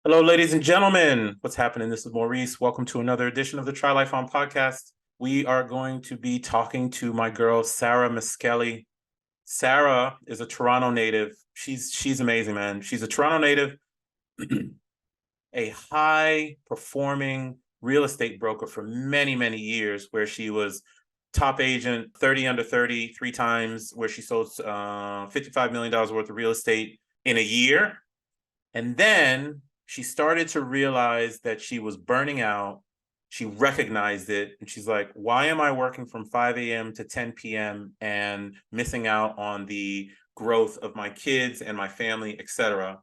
Hello, ladies and gentlemen. What's happening? This is Maurice. Welcome to another edition of the Try Life On podcast. We are going to be talking to my girl, Sarah Miskelly. Sarah is a Toronto native. She's amazing, man. She's a Toronto native, a high performing real estate broker for many, many years, where she was top agent, 30 under 30, three times, where she sold $55 million worth of real estate in a year. And then she started to realize that she was burning out. She recognized it. And she's like, why am I working from 5 a.m. to 10 p.m. and missing out on the growth of my kids and my family, etc.?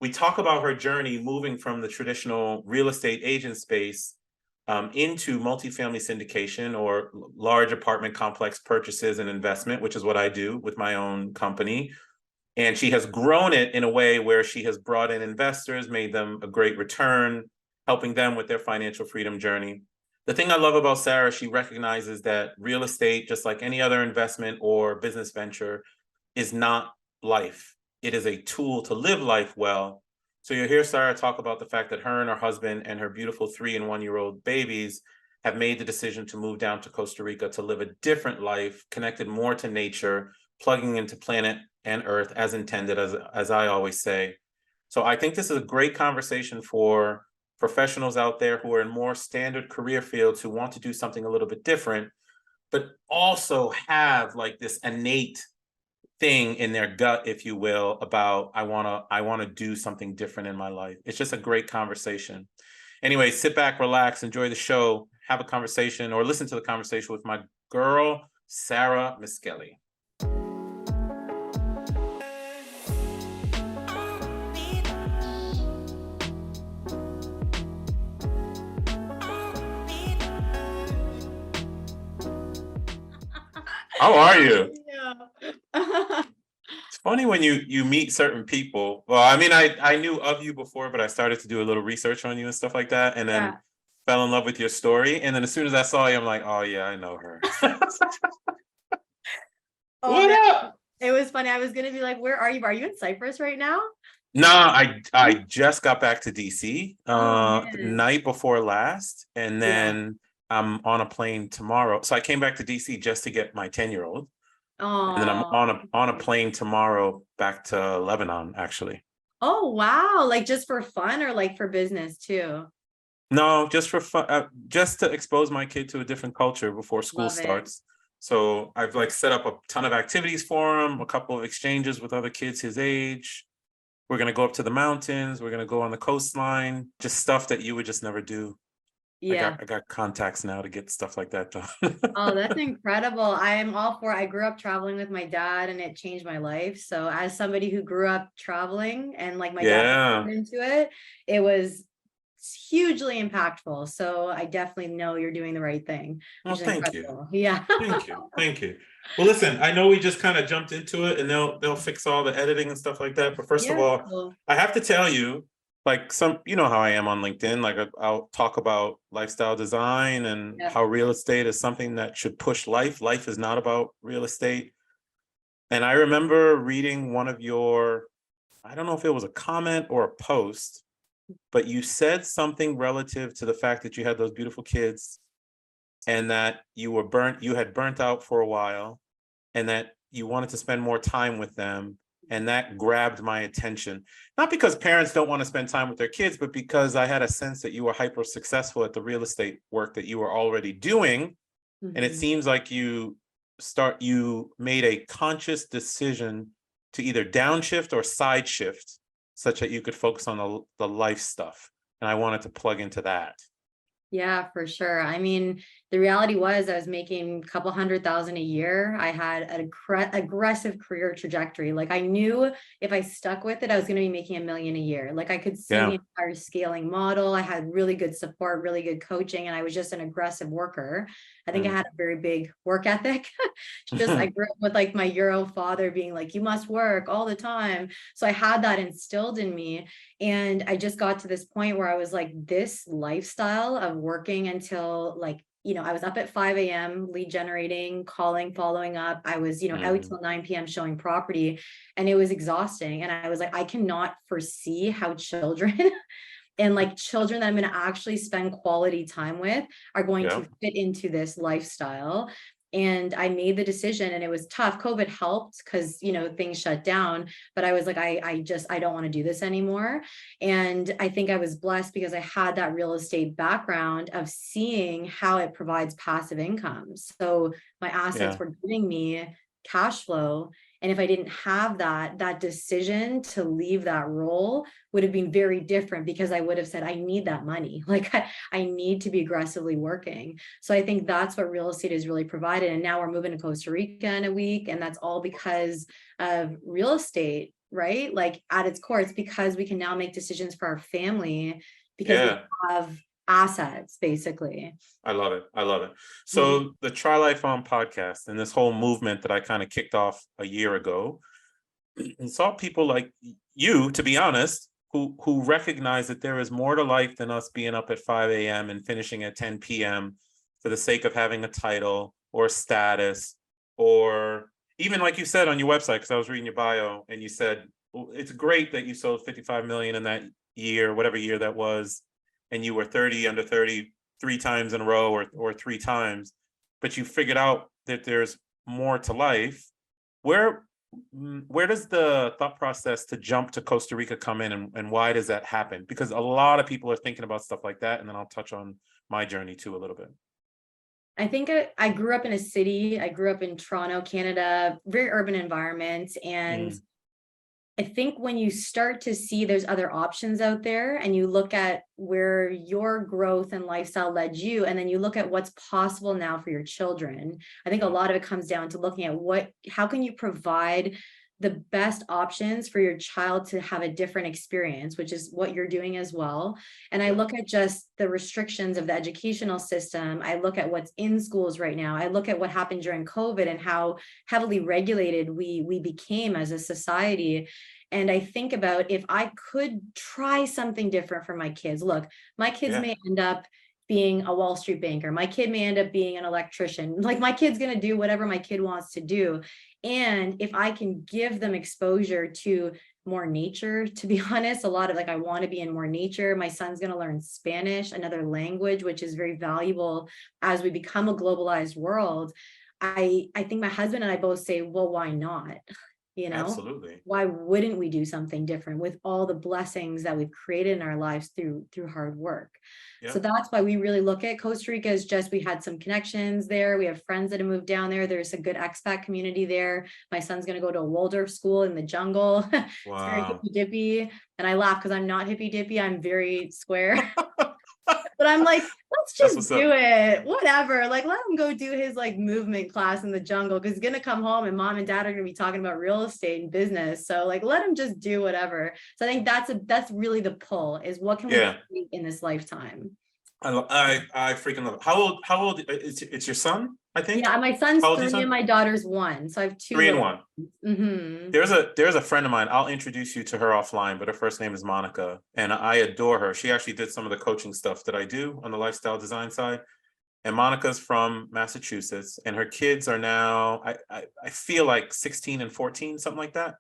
We talk about her journey moving from the traditional real estate agent space into multifamily syndication or large apartment complex purchases and investment, which is what I do with my own company. And she has grown it in a way where she has brought in investors, made them a great return, helping them with their financial freedom journey. The thing I love about Sarah, she recognizes that real estate, just like any other investment or business venture, is not life. It is a tool to live life well. So you'll hear Sarah talk about the fact that her and her husband and her beautiful 3 and 1 year old babies have made the decision to move down to Costa Rica to live a different life, connected more to nature, plugging into planet and earth as intended, as I always say. So I think this is a great conversation for professionals out there who are in more standard career fields who want to do something a little bit different, but also have like this innate thing in their gut, if you will, about I want to do something different in my life. It's just a great conversation. Anyway, sit back, relax, enjoy the show, have a conversation or listen to the conversation with my girl, Sarah Miskelly. How are you? Yeah. It's funny when you meet certain people. Well, I mean, I knew of you before, but I started to do a little research on you and stuff like that, and then Yeah. fell in love with your story. And then as soon as I saw you, I'm like, oh yeah, I know her. Oh What man, up? it was funny. I was gonna be like, "Where are you? Are you in Cyprus right now?" No, I just got back to DC Oh the man. night before last, and Yeah. then I'm on a plane tomorrow. So I came back to DC just to get my 10-year-old, and then I'm Oh. on a plane tomorrow back to Lebanon, actually. Oh wow. Like just for fun or like for business too? No, just for fun, just to expose my kid to a different culture before school Love it. starts. So I've like set up a ton of activities for him, a couple of exchanges with other kids his age. We're gonna go up to the mountains. We're gonna go on the coastline. Just stuff that you would just never do. I got Yeah. I got contacts now to get stuff like that done. Oh, that's incredible. I'm all for it. I grew up traveling with my dad and it changed my life. So as somebody who grew up traveling and like my dad Yeah. was into it, it was hugely impactful. So I definitely know you're doing the right thing, Well, which is thank you. incredible. Yeah. Thank you. Thank you. Well, listen, I know we just kind of jumped into it and they'll fix all the editing and stuff like that. But first of Yeah. all, Cool. I have to tell you, like you know how I am on LinkedIn, like I'll talk about lifestyle design and Yeah. how real estate is something that should push life. Life is not about real estate. And I remember reading one of your, I don't know if it was a comment or a post, but you said something relative to the fact that you had those beautiful kids and that you had burnt out for a while and that you wanted to spend more time with them. And that grabbed my attention, not because parents don't want to spend time with their kids, but because I had a sense that you were hyper successful at the real estate work that you were already doing. And it Mhm. seems like you made a conscious decision to either downshift or side shift such that you could focus on the life stuff. And I wanted to plug into that. Yeah, for sure. I mean, the reality was I was making a couple 100,000 a year. I had an aggressive career trajectory. Like I knew if I stuck with it, I was going to be making 1 million a year. Like I could see the Yeah. entire scaling model. I had really good support, really good coaching, and I was just an aggressive worker. I think I Mm. had a very big work ethic. Just I grew up with like my Euro father being like, you must work all the time. So I had that instilled in me. And I just got to this point where I was like, this lifestyle of working until like I was up at 5 a.m. lead generating, calling, following up. I was, out till 9 p.m. showing property, and it was exhausting. And I was like, I cannot foresee how children and like children that I'm going to actually spend quality time with are going Yeah. to fit into this lifestyle. And I made the decision, and it was tough. COVID helped because, things shut down, but I was like, I don't want to do this anymore. And I think I was blessed because I had that real estate background of seeing how it provides passive income. So my assets Yeah. were giving me cash flow. And if I didn't have that decision to leave that role would have been very different, because I would have said, I need that money. Like I need to be aggressively working. So I think that's what real estate has really provided. And now we're moving to Costa Rica in a week. And that's all because of real estate, right? Like at its core, it's because we can now make decisions for our family because we have assets, basically. I love it. I love it. So the Try Life On podcast and this whole movement that I kind of kicked off a year ago, and saw people like you, to be honest, who recognize that there is more to life than us being up at 5 a.m. and finishing at 10 p.m. for the sake of having a title or status, or even like you said on your website, because I was reading your bio and you said, well, it's great that you sold 55 million in that year, whatever year that was, and you were 30 under 30 3 times in a row, or 3 times, but you figured out that there's more to life. Where does the thought process to jump to Costa Rica come in, and why does that happen? Because a lot of people are thinking about stuff like that, and then I'll touch on my journey too a little bit. I think I grew up in a city. I grew up in Toronto, Canada, very urban environment. And I think when you start to see there's other options out there, and you look at where your growth and lifestyle led you, and then you look at what's possible now for your children, I think a lot of it comes down to looking at how can you provide the best options for your child to have a different experience, which is what you're doing as well. And I look at just the restrictions of the educational system. I look at what's in schools right now. I look at what happened during COVID and how heavily regulated we became as a society. And I think about, if I could try something different for my kids. Look, my kids may end up being a Wall Street banker. My kid may end up being an electrician. Like, my kid's going to do whatever my kid wants to do. And if I can give them exposure to more nature, to be honest, a lot of I want to be in more nature. My son's going to learn Spanish, another language, which is very valuable as we become a globalized world. I think my husband and I both say, well, why not? Absolutely. Why wouldn't we do something different with all the blessings that we've created in our lives through hard work? So that's why we really look at Costa Rica as just, we had some connections there. We have friends that have moved down there. There's a good expat community there. My son's going to go to a Waldorf school in the jungle. It's very hippy dippy. And I laugh because I'm not hippy dippy. I'm very square. But I'm like, let's just do it. Whatever. Let him go do his movement class in the jungle, because he's going to come home and mom and dad are going to be talking about real estate and business. So let him just do whatever. So I think that's really the pull, is what can we create in this lifetime? I freaking love it. How old it's your son, I think? Yeah, my son's 3 and my daughter's 1. So I have 2. 3 and 1. Mm-hmm. There's a friend of mine. I'll introduce you to her offline, but her first name is Monica, and I adore her. She actually did some of the coaching stuff that I do on the lifestyle design side. And Monica's from Massachusetts, and her kids are now, I feel like 16 and 14, something like that.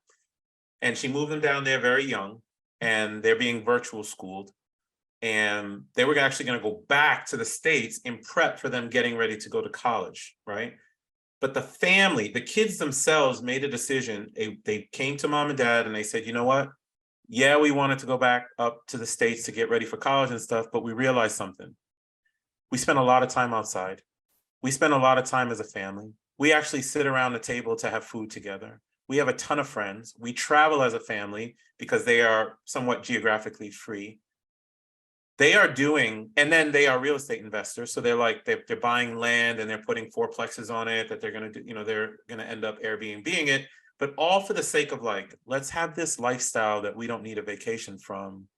And she moved them down there very young, and they're being virtual schooled. And they were actually going to go back to the States in prep for them getting ready to go to college, right? But the family, the kids themselves made a decision. They came to mom and dad and they said, you know what? Yeah, we wanted to go back up to the States to get ready for college and stuff, but we realized something. We spent a lot of time outside. We spend a lot of time as a family. We actually sit around the table to have food together. We have a ton of friends. We travel as a family because they are somewhat geographically free. They are doing, and then they are real estate investors. So they're buying land and they're putting fourplexes on it that they're going to do, they're going to end up Airbnb-ing it, but all for the sake of let's have this lifestyle that we don't need a vacation from.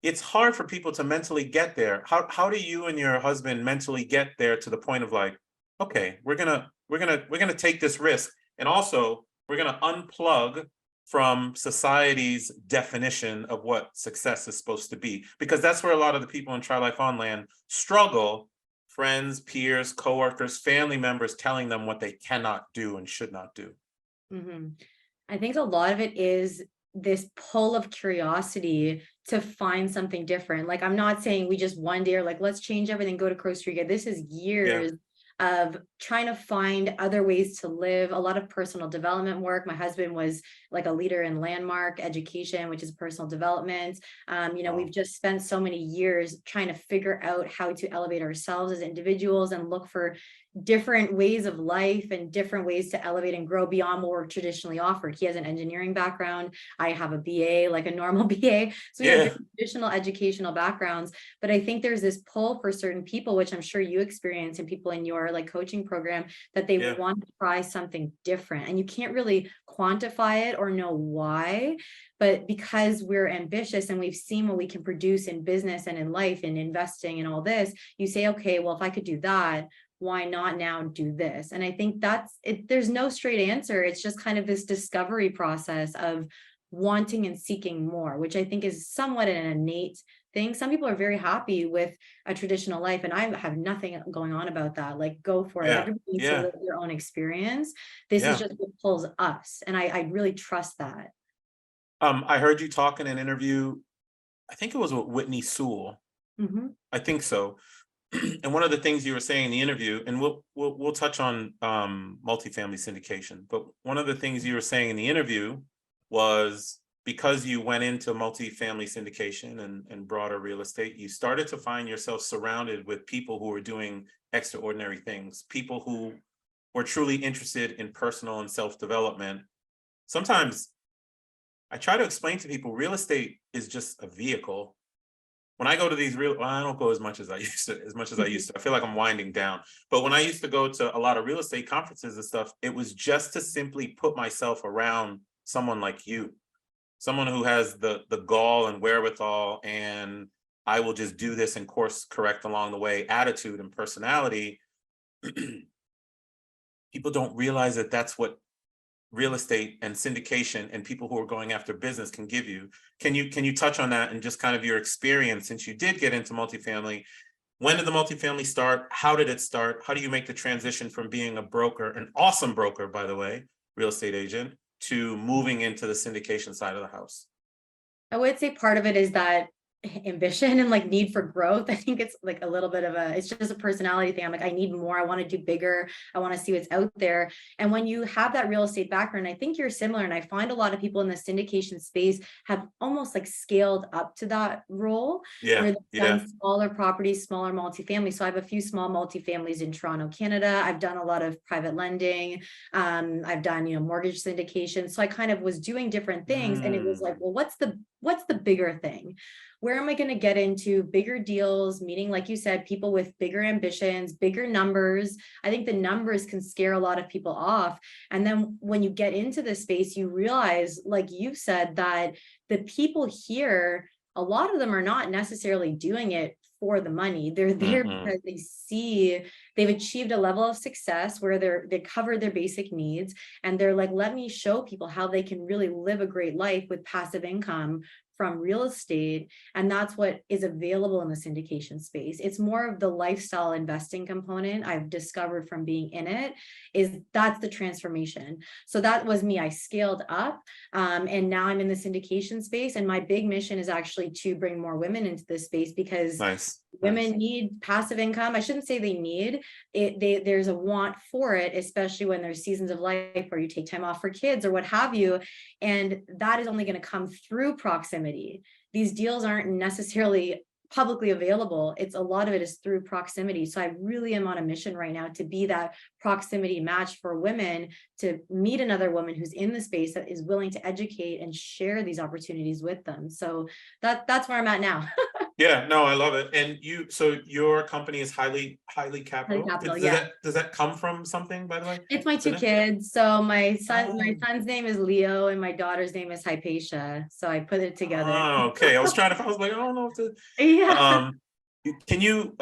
It's hard for people to mentally get there. How do you and your husband mentally get there to the point of okay, we're going to take this risk. And also we're going to unplug from society's definition of what success is supposed to be, because that's where a lot of the people in Try Life On land struggle friends, peers, coworkers, family members telling them what they cannot do and should not do? Mhm. I think a lot of it is this pull of curiosity to find something different. Like, I'm not saying we just one day are like, let's change everything, go to Costa Rica. This is Yeah. years of trying to find other ways to live, a lot of personal development work. My husband was like a leader in landmark education, which is personal development. We've Wow. just spent so many years trying to figure out how to elevate ourselves as individuals and look for different ways of life and different ways to elevate and grow beyond what we're traditionally offered. He has an engineering background. I have a BA, like a normal BA. So we have Yeah. very traditional educational backgrounds. But I think there's this pull for certain people, which I'm sure you experience, and people in your like coaching program, that they Yeah. want to try something different. And you can't really quantify it or know why. But because we're ambitious and we've seen what we can produce in business and in life and investing and all this, you say, okay, well, if I could do that, why not now do this? And I think that's it. There's no straight answer. It's just kind of this discovery process of wanting and seeking more, which I think is somewhat an innate thing. Some people are very happy with a traditional life, and I have nothing going on about that. Like, go for it. Yeah. Everybody needs to Yeah. live their own experience. This is Yeah. just what pulls us. And I really trust that. I heard you talk in an interview, I think it was with Whitney Sewell. Mhm. I think so. And one of the things you were saying in the interview, and we'll touch on multifamily syndication, but one of the things you were saying in the interview was because you went into multifamily syndication and broader real estate, you started to find yourself surrounded with people who were doing extraordinary things, people who were truly interested in personal and self-development. Sometimes I try to explain to people real estate is just a vehicle. When I go to these well, I don't go as much as I used to, I feel like I'm winding down. But when I used to go to a lot of real estate conferences and stuff, it was just to simply put myself around someone like you, someone who has the gall and wherewithal, and I will just do this and course correct along the way, attitude and personality. People don't realize that that's what real estate and syndication and people who are going after business can give you. Can you touch on that and just kind of your experience since you did get into multifamily? When did the multifamily start? How did it start? How do you make the transition from being a broker, an awesome broker, by the way, real estate agent, to moving into the syndication side of the house? I would say part of it is that ambition and like need for growth. I think it's like a little bit of it's just a personality thing. I'm like, I need more. I want to do bigger. I want to see what's out there. And when you have that real estate background, I think you're similar. And I find a lot of people in the syndication space have almost like scaled up to that role Yeah, where they've yeah. done smaller properties, smaller multifamily. So I have a few small multifamilies in Toronto, Canada. I've done a lot of private lending. I've done, mortgage syndication. So I kind of was doing different things. And it was like, well, what's the bigger thing? Where am I going to get into bigger deals, meaning, like you said, people with bigger ambitions, bigger numbers? I think the numbers can scare a lot of people off. And then when you get into this space, you realize, like you said, that the people here, a lot of them are not necessarily doing it for the money. They're there Mm-mm. because they see they've achieved a level of success where they cover their basic needs, and they're like, let me show people how they can really live a great life with passive income from real estate. And that's what is available in the syndication space. It's more of the lifestyle investing component I've discovered from being in it, is that's the transformation. So that was me. I scaled up, and now I'm in the syndication space. And my big mission is actually to bring more women into this space, because Nice. women Nice. need passive income. I shouldn't say they need it. There's a want for it, especially when there's seasons of life where you take time off for kids or what have you. And that is only going to come through proximity. These deals aren't necessarily publicly available. It's a lot of it is through proximity. So I really am on a mission right now to be that proximity match for women, to meet another woman who's in the space that is willing to educate and share these opportunities with them. So that's where I'm at now. Yeah, no, I love it. And so your company is HYLEE HYLEE Capital. Capital, Does yeah. that come from something, by the way? It's my two Didn't it? kids. So my Oh, son's name is Leo and my daughter's name is Hypatia. So I put it together. okay. I was like, I don't know if to Yeah. um can you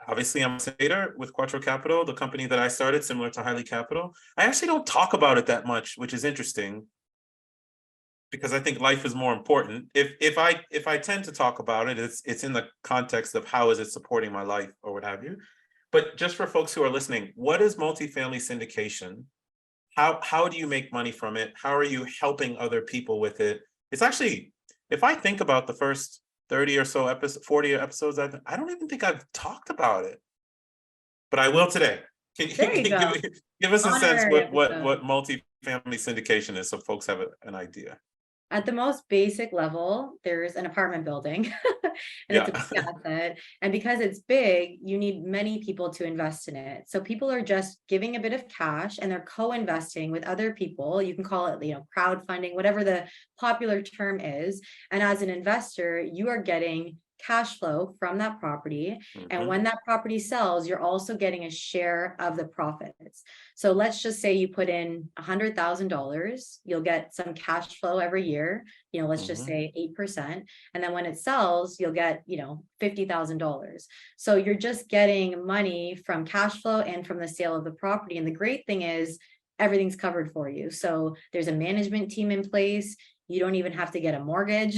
obviously I'm a trader with Quattro Capital, the company that I started, similar to HYLEE Capital. I actually don't talk about it that much, which is interesting. because I think life is more important. If I tend to talk about it, it's in the context of how is it supporting my life or what have you. But just for folks who are listening, what is multifamily syndication? How do you make money from it? How are you helping other people with it? It's actually, if I think about the first 30 or so episodes, 40 episodes, I don't even think I've talked about it, but I will today. Can you There you go. give us a sense Honorary what episode. multifamily syndication is so folks have an idea? At the most basic level, there's an apartment building and it's a Yeah. big asset. And because it's big, you need many people to invest in it. So people are just giving a bit of cash and they're co-investing with other people. You can call it, crowdfunding, whatever the popular term is. And as an investor, you are getting cash flow from that property. And Mhm. when that property sells, you're also getting a share of the profits. So let's just say you put in $100,000, you'll get some cash flow every year, let's just Mhm. say 8%. And then when it sells, you'll get, $50,000. So you're just getting money from cash flow and from the sale of the property. And the great thing is everything's covered for you. So there's a management team in place. You don't even have to get a mortgage.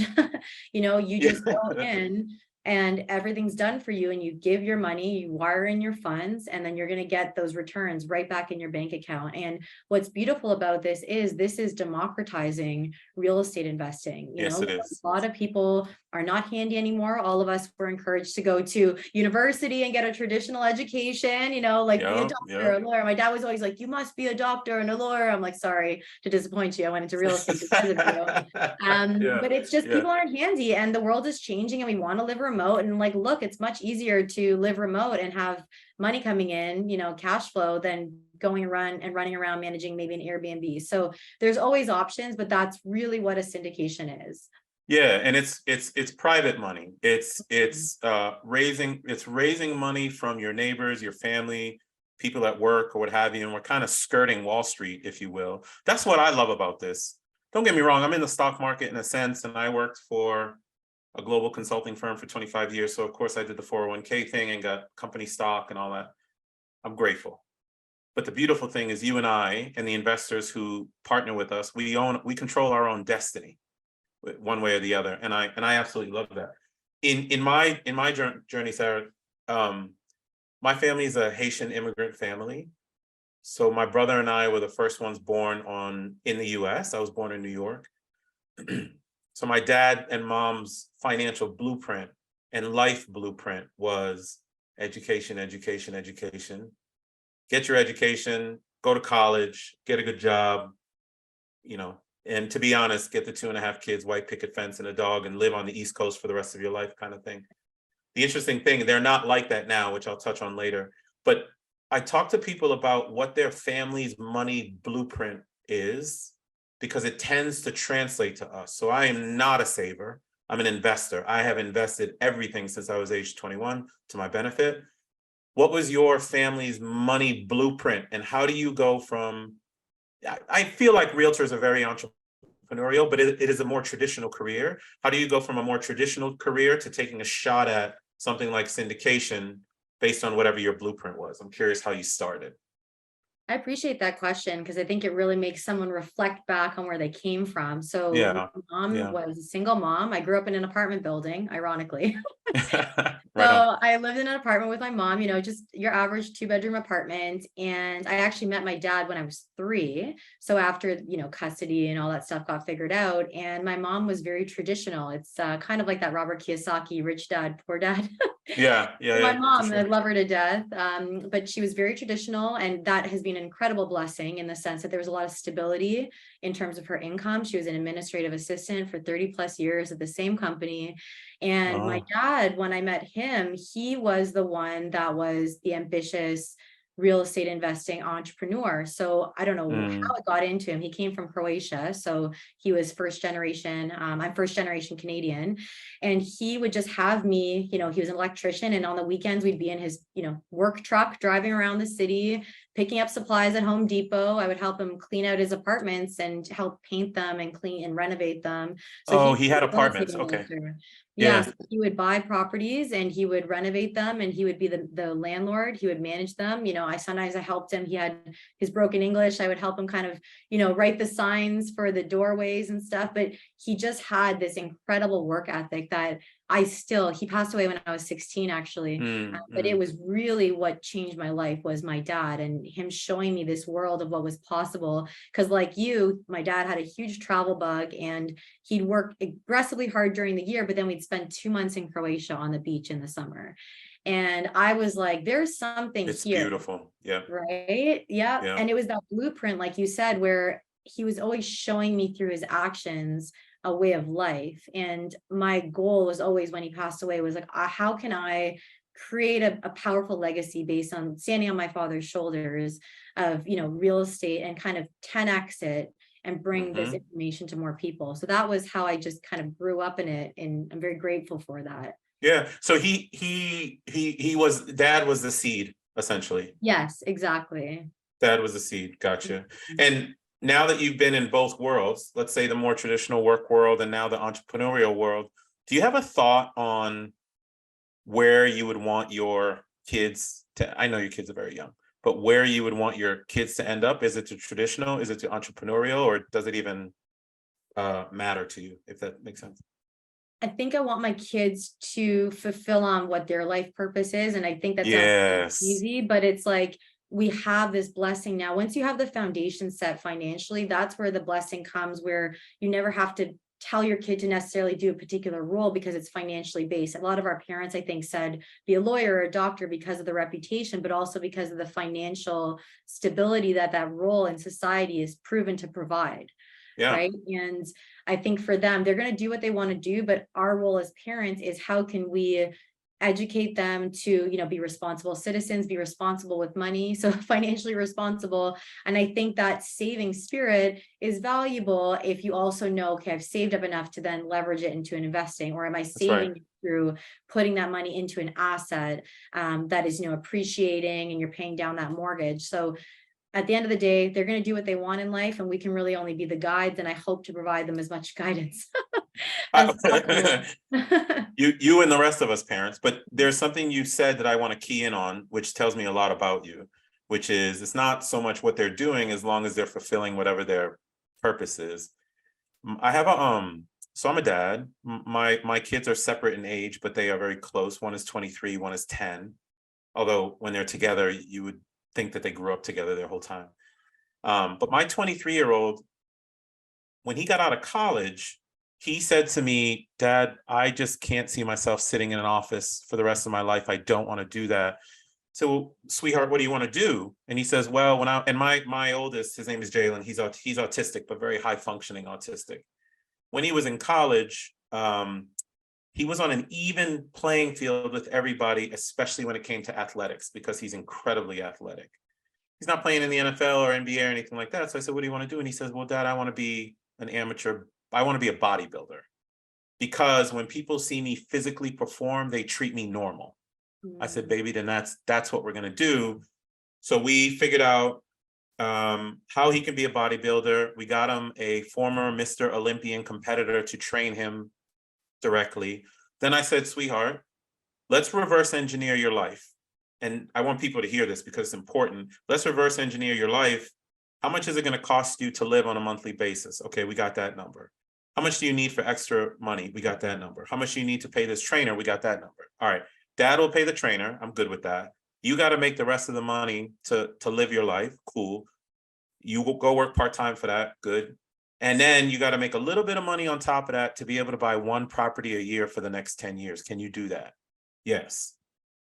You Yeah. just go in and everything's done for you and you give your money, you wire in your funds, and then you're going to get those returns right back in your bank account. And what's beautiful about this is democratizing real estate investing. Yes, it is. A lot of people are not handy anymore. All of us were encouraged to go to university and get a traditional education, like be a Yeah, doctor, yeah. a lawyer. My dad was always like, you must be a doctor and a lawyer. I'm like, sorry to disappoint you. I went into real estate because of you. Yeah, But it's just yeah. people aren't handy and the world is changing and we want to live remote. And like, look, it's much easier to live remote and have money coming in, cash flow than going around and running around managing maybe an Airbnb. So there's always options, but that's really what a syndication is. Yeah, and it's private money. It's raising money from your neighbors, your family, people at work or what have you, and we're kind of skirting Wall Street, if you will. That's what I love about this. Don't get me wrong, I'm in the stock market in a sense, and I worked for a global consulting firm for 25 years. So of course I did the 401k thing and got company stock and all that. I'm grateful. But the beautiful thing is you and I and the investors who partner with us, we control our own destiny one way or the other. And I absolutely love that. In my journey, Sarah, my family is a Haitian immigrant family. So my brother and I were the first ones born in the US. I was born in New York. So my dad and mom's financial blueprint and life blueprint was education, education, education. Get your education, go to college, get a good job, and to be honest, get the 2.5 kids, white picket fence, and a dog, and live on the East Coast for the rest of your life, kind of thing. The interesting thing, they're not like that now, which I'll touch on later. But I talk to people about what their family's money blueprint is, because it tends to translate to us. So I am not a saver. I'm an investor. I have invested everything since I was age 21 to my benefit. What was your family's money blueprint, and how do you go from? I feel like realtors are very entrepreneurial, but it is a more traditional career. How do you go from a more traditional career to taking a shot at something like syndication based on whatever your blueprint was? I'm curious how you started. I appreciate that question because I think it really makes someone reflect back on where they came from. So Yeah, my mom yeah. was a single mom. I grew up in an apartment building, ironically. Right on. So I lived in an apartment with my mom, just your average 2-bedroom apartment. And I actually met my dad when I was 3. So after, custody and all that stuff got figured out. And my mom was very traditional. It's kind of like that Robert Kiyosaki, Rich Dad, Poor Dad. Yeah, yeah, My yeah, for mom, I sure. love her to death. But she was very traditional, and that has been an incredible blessing in the sense that there was a lot of stability in terms of her income. She was an administrative assistant for 30 plus years at the same company. And my Oh, dad, when I met him, he was the one that was the ambitious real estate investing entrepreneur. So I don't know how mm, it got into him. He came from Croatia. So he was first generation. I'm first generation Canadian. And he would just have me, he was an electrician. And on the weekends, we'd be in his, work truck driving around the city, picking up supplies at Home Depot. I would help him clean out his apartments and help paint them and clean and renovate them. So Oh, he he was had a real estate apartments. Okay. investor. Yes, Yeah. he would buy properties and he would renovate them, and he would be the landlord. He would manage them. I helped him. He had his broken English. I would help him kind of, write the signs for the doorways and stuff. But he just had this incredible work ethic that he passed away when I was 16, actually. But it was really what changed my life was my dad and him showing me this world of what was possible. Because like you, my dad had a huge travel bug and he'd work aggressively hard during the year, but then we'd spend 2 months in Croatia on the beach in the summer. And I was like, there's something It's here. beautiful. Yeah. Right. Yeah. Yeah. And it was that blueprint, like you said, where he was always showing me through his actions a way of life. And my goal was always, when he passed away, was like, how can I create a powerful legacy based on standing on my father's shoulders of, real estate, and kind of 10x it and bring this information to more people. So that was how I just kind of grew up in it. And I'm very grateful for that. Yeah. So dad was the seed, essentially. Yes, exactly. Dad was the seed. Gotcha. And now that you've been in both worlds, let's say the more traditional work world and now the entrepreneurial world, do you have a thought on where you would want your kids to, I know your kids are very young, but where you would want your kids to end up? Is it to traditional? Is it to entrepreneurial? Or does it even matter to you, if that makes sense? I think I want my kids to fulfill on what their life purpose is. And I think that sounds Yes. easy, but it's like, we have this blessing now. Once you have the foundation set financially, that's where the blessing comes, where you never have to tell your kid to necessarily do a particular role because it's financially based. A lot of our parents, I think, said be a lawyer or a doctor because of the reputation, but also because of the financial stability that role in society is proven to provide. Yeah. Right. And I think for them, they're going to do what they want to do. But our role as parents is, how can we educate them to, be responsible citizens, be responsible with money, so financially responsible. And I think that saving spirit is valuable if you also know, okay, I've saved up enough to then leverage it into an investing, or am I saving it through putting that money into an asset that is, appreciating, and you're paying down that mortgage. So at the end of the day, they're going to do what they want in life, and we can really only be the guides. And I hope to provide them as much guidance as possible. You and the rest of us parents, but there's something you said that I want to key in on, which tells me a lot about you, which is it's not so much what they're doing as long as they're fulfilling whatever their purpose is. I have so I'm a dad. My kids are separate in age, but they are very close. One is 23, one is 10. Although when they're together, you would think that they grew up together their whole time. But my 23-year-old, when he got out of college, he said to me, Dad, I just can't see myself sitting in an office for the rest of my life. I don't want to do that. So, sweetheart, what do you want to do? And he says, well, my oldest, his name is Jalen, he's autistic, but very high functioning autistic. When he was in college, he was on an even playing field with everybody, especially when it came to athletics, because he's incredibly athletic. He's not playing in the NFL or NBA or anything like that. So I said, what do you want to do? And he says, well, Dad, I want to be an amateur. I want to be a bodybuilder, because when people see me physically perform, they treat me normal. I said, baby, then that's what we're going to do. So we figured out how he can be a bodybuilder. We got him a former Mr. Olympian competitor to train him directly. Then I said, sweetheart, let's reverse engineer your life. And I want people to hear this because it's important. Let's reverse engineer your life. How much is it going to cost you to live on a monthly basis? Okay, we got that number. How much do you need for extra money? We got that number. How much do you need to pay this trainer? We got that number. All right, Dad will pay the trainer. I'm good with that. You got to make the rest of the money to live your life. Cool. You will go work part-time for that. Good. And then you got to make a little bit of money on top of that to be able to buy one property a year for the next 10 years. Can you do that? Yes.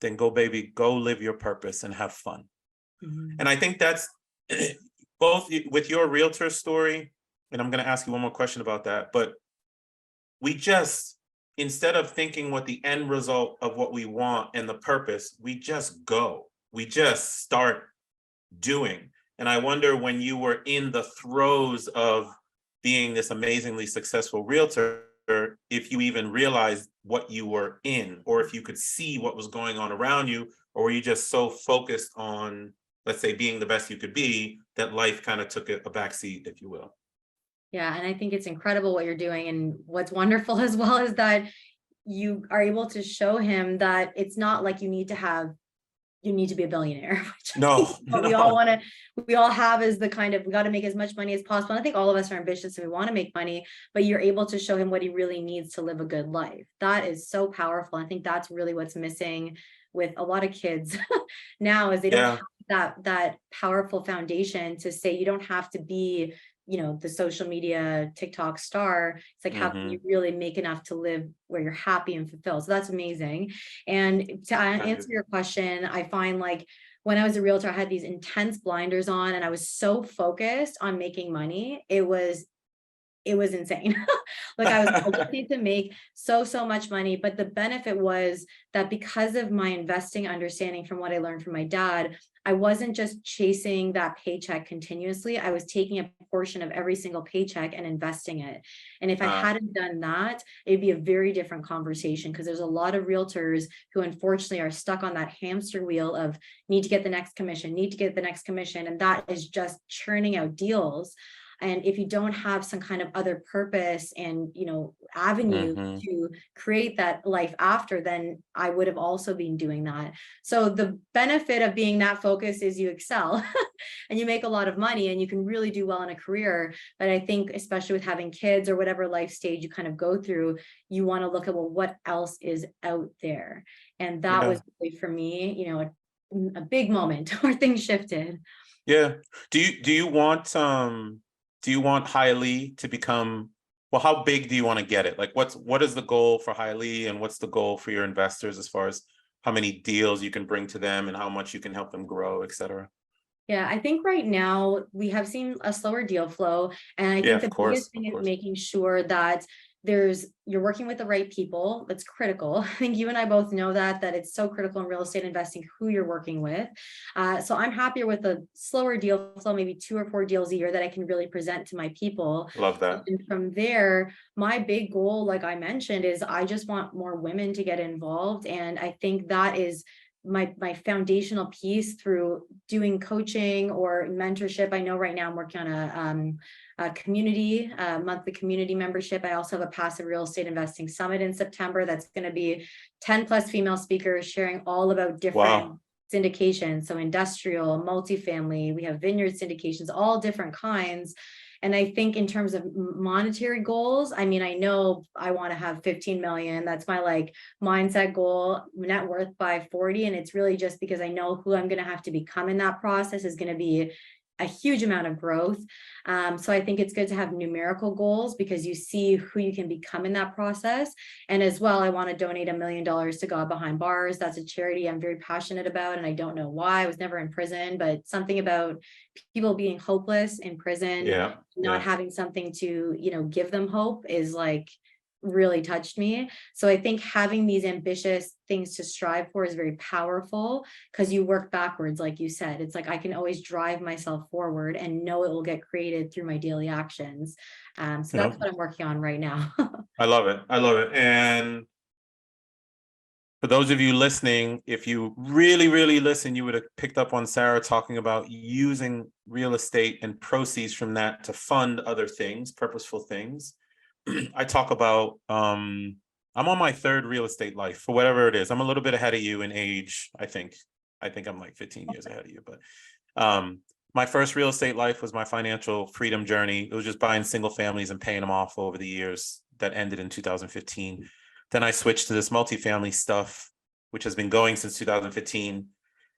Then go, baby, go live your purpose and have fun. And I think that's both with your realtor story, and I'm going to ask you one more question about that, but we just, instead of thinking what the end result of what we want and the purpose, we just go. We just start doing. And I wonder, when you were in the throes of being this amazingly successful realtor, if you even realized what you were in, or if you could see what was going on around you, or were you just so focused on let's say, being the best you could be, that life kind of took a backseat, if you will. Yeah, and I think it's incredible what you're doing. And what's wonderful as well is that you are able to show him that it's not like you need to be a billionaire, which I think No, what we all no. want to, we all have is the kind of, we got to make as much money as possible. And I think all of us are ambitious and we want to make money, but you're able to show him what he really needs to live a good life. That is so powerful. I think that's really what's missing with a lot of kids now, is they don't Yeah. have that powerful foundation to say you don't have to be, the social media TikTok star. It's like, how can you really make enough to live where you're happy and fulfilled? So that's amazing. And to answer your question, I find like when I was a realtor, I had these intense blinders on and I was so focused on making money. It was insane. Like I just need to make so much money. But the benefit was that because of my investing understanding from what I learned from my dad, I wasn't just chasing that paycheck continuously. I was taking a portion of every single paycheck and investing it. And if I hadn't done that, it'd be a very different conversation, because there's a lot of realtors who unfortunately are stuck on that hamster wheel of need to get the next commission, need to get the next commission. And that is just churning out deals. And if you don't have some kind of other purpose and, avenue to create that life after, then I would have also been doing that. So the benefit of being that focused is you excel and you make a lot of money and you can really do well in a career. But I think especially with having kids or whatever life stage you kind of go through, you want to look at, well, what else is out there? And that was really, for me, a big moment where things shifted. Yeah. Do you want HYLEE to become, well, how big do you want to get it? Like what is the goal for HYLEE, and what's the goal for your investors as far as how many deals you can bring to them and how much you can help them grow, et cetera? Yeah, I think right now we have seen a slower deal flow. And I think Of the course, biggest of thing is course. making sure that you're working with the right people. That's critical. I think you and I both know that it's so critical in real estate investing, who you're working with. So I'm happier with a slower deal flow, maybe 2 or 4 deals a year that I can really present to my people. Love that. And from there, my big goal, like I mentioned, is I just want more women to get involved. And I think that is my foundational piece through doing coaching or mentorship. I know right now I'm working on a community, monthly community membership. I also have a passive real estate investing summit in September. That's going to be 10 plus female speakers sharing all about different syndications. So industrial, multifamily, we have vineyard syndications, all different kinds. And I think in terms of monetary goals, I mean, I know I want to have 15 million. That's my mindset goal, net worth by 40. And it's really just because I know who I'm going to have to become in that process is going to be a huge amount of growth. So I think it's good to have numerical goals because you see who you can become in that process. And as well, I want to donate $1 million to God Behind Bars. That's a charity I'm very passionate about. And I don't know why. I was never in prison, but something about people being hopeless in prison, not having something to, give them hope is really touched me. So I think having these ambitious things to strive for is very powerful because you work backwards. Like you said, it's like I can always drive myself forward and know it will get created through my daily actions. So that's what I'm working on right now. I love it. I love it. And for those of you listening, if you really, really listen, you would have picked up on Sarah talking about using real estate and proceeds from that to fund other things, purposeful things. I talk about, I'm on my 3rd real estate life for whatever it is. I'm a little bit ahead of you in age. I think I'm like 15 years ahead of you, but my first real estate life was my financial freedom journey. It was just buying single families and paying them off over the years. That ended in 2015. Then I switched to this multifamily stuff, which has been going since 2015.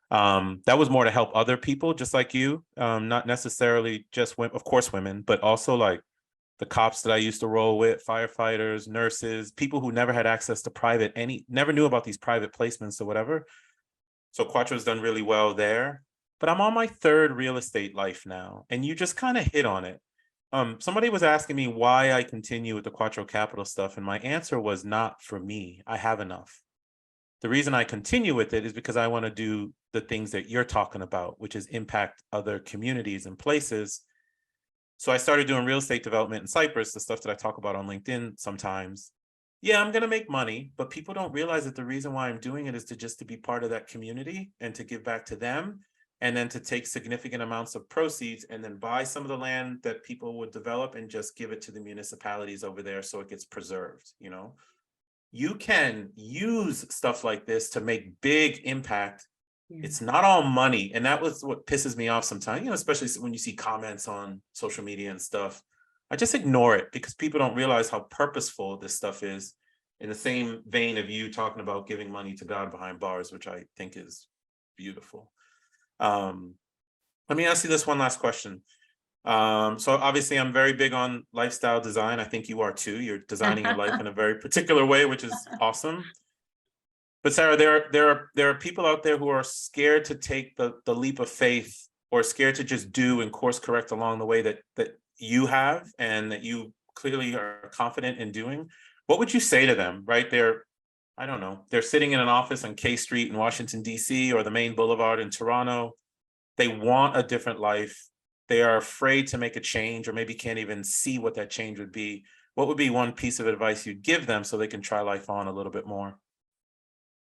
That was more to help other people just like you, not necessarily just women, of course women, but also like the cops that I used to roll with, firefighters, nurses, people who never had access to never knew about these private placements or whatever. So Quattro's done really well there. But I'm on my 3rd real estate life now, and you just kind of hit on it. Somebody was asking me why I continue with the HYLEE Capital stuff, and my answer was not for me. I have enough. The reason I continue with it is because I want to do the things that you're talking about, which is impact other communities and places. So I started doing real estate development in Cyprus, the stuff that I talk about on LinkedIn sometimes. Yeah, I'm going to make money, but people don't realize that the reason why I'm doing it is to be part of that community and to give back to them. and then to take significant amounts of proceeds and then buy some of the land that people would develop and just give it to the municipalities over there so it gets preserved. You can use stuff like this to make big impact. It's not all money. And that was what pisses me off sometimes, especially when you see comments on social media and stuff. I just ignore it because people don't realize how purposeful this stuff is, in the same vein of you talking about giving money to God behind bars, which I think is beautiful. Let me ask you this one last question. So obviously I'm very big on lifestyle design. I think you are too. You're designing your life in a very particular way, which is awesome. But Sarah, there are people out there who are scared to take the leap of faith, or scared to just do and course correct along the way that you have and that you clearly are confident in doing. What would you say to them, right? I don't know, they're sitting in an office on K Street in Washington, D.C., or the main boulevard in Toronto. They want a different life. They are afraid to make a change, or maybe can't even see what that change would be. What would be one piece of advice you'd give them so they can try life on a little bit more?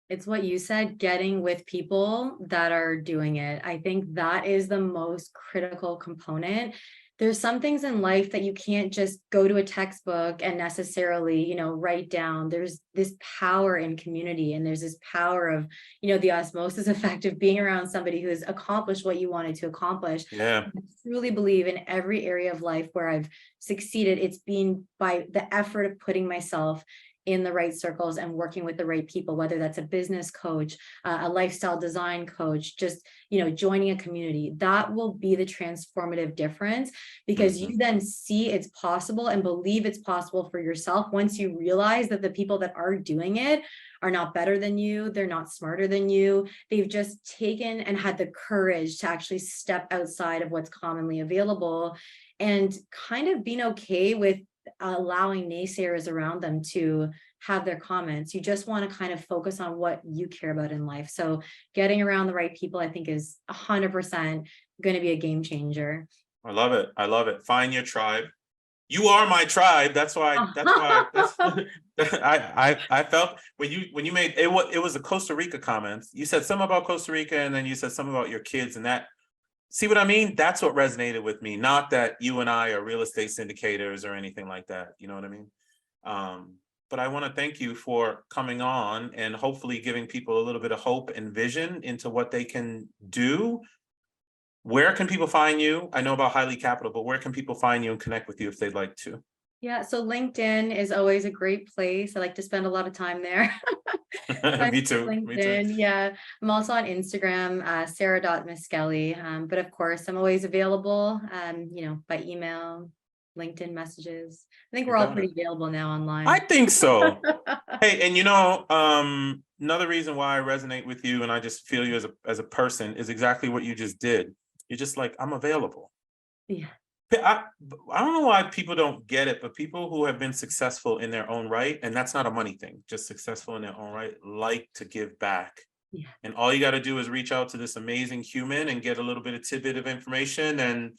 It's what you said, getting with people that are doing it. I think that is the most critical component. There's some things in life that you can't just go to a textbook and necessarily, write down. There's this power in community, and there's this power of, the osmosis effect of being around somebody who has accomplished what you wanted to accomplish. Yeah. I truly believe in every area of life where I've succeeded, it's been by the effort of putting myself in the right circles and working with the right people, whether that's a business coach, a lifestyle design coach, just, joining a community. That will be the transformative difference, because you then see it's possible and believe it's possible for yourself once you realize that the people that are doing it are not better than you. They're not smarter than you. They've just taken and had the courage to actually step outside of what's commonly available, and kind of being okay with allowing naysayers around them to have their comments. You just want to kind of focus on what you care about in life. So getting around the right people, I think, is 100% going to be a game changer. I love it. I love it. Find your tribe. You are my tribe. That's why I felt when you made it was a Costa Rica comment. You said something about Costa Rica, and then you said something about your kids, and that, see what I mean? That's what resonated with me. Not that you and I are real estate syndicators or anything like that. You know what I mean? But I want to thank you for coming on and hopefully giving people a little bit of hope and vision into what they can do. Where can people find you? I know about HYLEE Capital, but where can people find you and connect with you if they'd like to? Yeah, so LinkedIn is always a great place. I like to spend a lot of time there. Me too. LinkedIn, Me too. yeah. I'm also on Instagram, sarah.miskelly. But of course, I'm always available, by email, LinkedIn messages. I think we're all pretty available now online. I think so. Hey, and another reason why I resonate with you and I just feel you as a person is exactly what you just did. You're just like, I'm available. Yeah. I don't know why people don't get it, but people who have been successful in their own right, and that's not a money thing, just successful in their own right, like to give back. Yeah. And all you got to do is reach out to this amazing human and get a little bit of tidbit of information and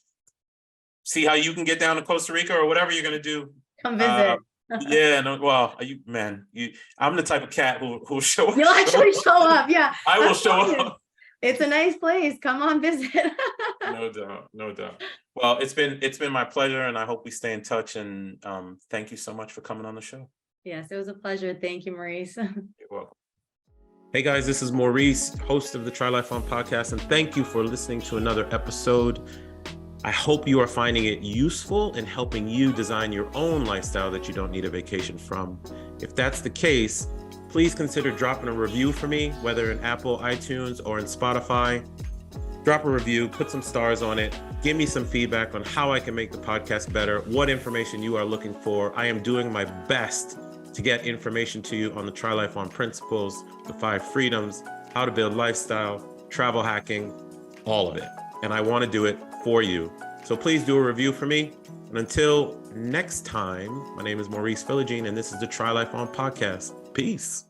see how you can get down to Costa Rica or whatever you're going to do. Come visit. Yeah, no, well, I'm the type of cat who'll show up. You'll actually show up. Yeah. I will show up. It's a nice place. Come on, visit. No doubt. No doubt. Well, it's been my pleasure, and I hope we stay in touch, and thank you so much for coming on the show. Yes, it was a pleasure. Thank you, Maurice. You're welcome. Hey guys, this is Maurice, host of the Try Life On podcast, and thank you for listening to another episode. I hope you are finding it useful in helping you design your own lifestyle that you don't need a vacation from. If that's the case, please consider dropping a review for me, whether in Apple, iTunes, or in Spotify. Drop a review, put some stars on it, give me some feedback on how I can make the podcast better, what information you are looking for. I am doing my best to get information to you on the Try Life On principles, the 5 freedoms, how to build lifestyle, travel hacking, all of it. And I want to do it for you. So please do a review for me. And until next time, my name is Maurice Philogene, and this is the Try Life On podcast. Peace.